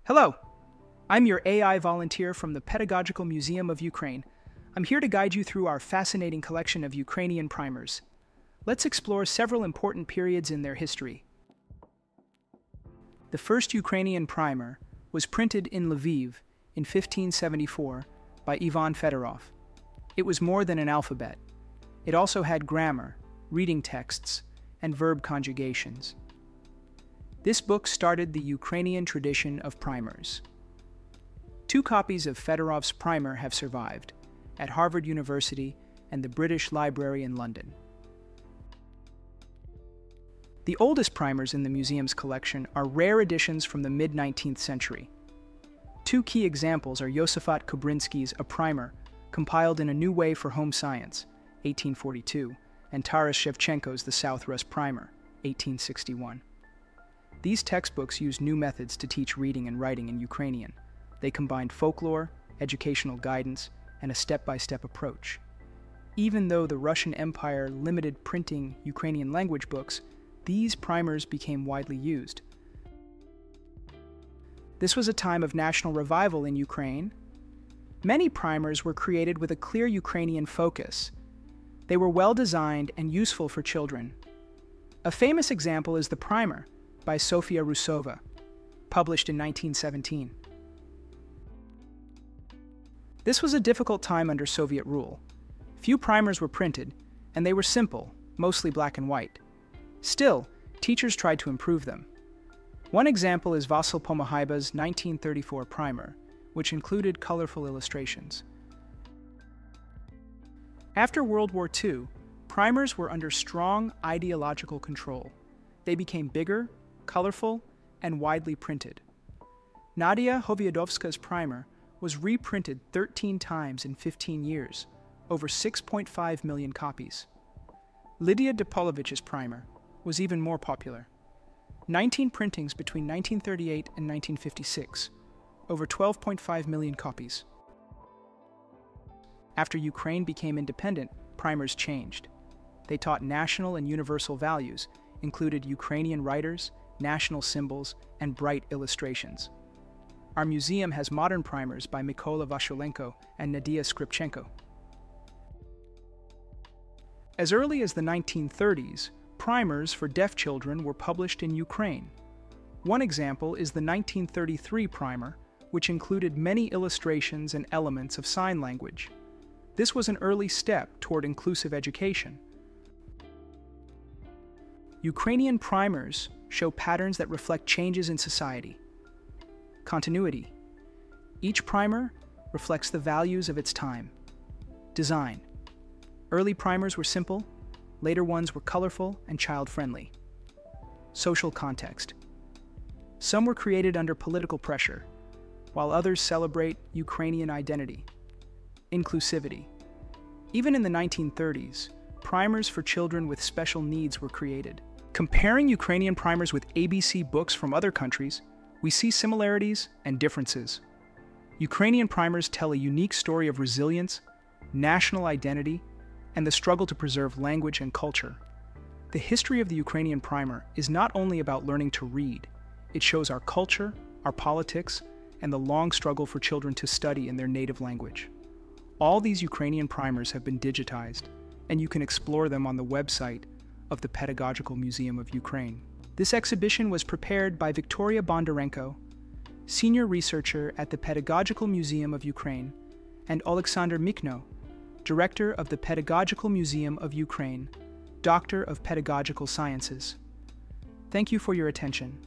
Hello, I'm your AI volunteer from the Pedagogical Museum of Ukraine. I'm here to guide you through our fascinating collection of Ukrainian primers. Let's explore several important periods in their history. The first Ukrainian primer was printed in Lviv in 1574 by Ivan Fedorov. It was more than an alphabet. It also had grammar, reading texts, and verb conjugations. This book started the Ukrainian tradition of primers. Two copies of Fedorov's primer have survived, at Harvard University and the British Library in London. The oldest primers in the museum's collection are rare editions from the mid-19th century. Two key examples are Yosifat Kubrinsky's A Primer, compiled in a new way for home science, 1842, and Taras Shevchenko's The South Rus Primer, 1861. These textbooks use new methods to teach reading and writing in Ukrainian. They combined folklore, educational guidance, and a step-by-step approach. Even though the Russian Empire limited printing Ukrainian language books, these primers became widely used. This was a time of national revival in Ukraine. Many primers were created with a clear Ukrainian focus. They were well-designed and useful for children. A famous example is the Primer by Sofia Rusova, published in 1917. This was a difficult time under Soviet rule. Few primers were printed, and they were simple, mostly black and white. Still, teachers tried to improve them. One example is Vasil Pomahaiba's 1934 primer, which included colorful illustrations. After World War II, primers were under strong ideological control. They became bigger, colorful, and widely printed. Nadia Hoviadovska's primer was reprinted 13 times in 15 years, over 6.5 million copies. Lydia Depolovich's primer was even more popular. 19 printings between 1938 and 1956, over 12.5 million copies. After Ukraine became independent, primers changed. They taught national and universal values, included Ukrainian writers, national symbols, and bright illustrations. Our museum has modern primers by Mykola Vashulenko and Nadia Skripchenko. As early as the 1930s, primers for deaf children were published in Ukraine. One example is the 1933 primer, which included many illustrations and elements of sign language. This was an early step toward inclusive education. Ukrainian primers show patterns that reflect changes in society. Continuity. Each primer reflects the values of its time. Design. Early primers were simple, later ones were colorful and child-friendly. Social context. Some were created under political pressure, while others celebrate Ukrainian identity. Inclusivity. Even in the 1930s, primers for children with special needs were created. Comparing Ukrainian primers with ABC books from other countries, we see similarities and differences. Ukrainian primers tell a unique story of resilience, national identity, and the struggle to preserve language and culture. The history of the Ukrainian primer is not only about learning to read, it shows our culture, our politics, and the long struggle for children to study in their native language. All these Ukrainian primers have been digitized, and you can explore them on the website of the Pedagogical Museum of Ukraine. This exhibition was prepared by Victoria Bondarenko, senior researcher at the Pedagogical Museum of Ukraine, and Alexander Mikno, director of the Pedagogical Museum of Ukraine, Doctor of Pedagogical Sciences. Thank you for your attention.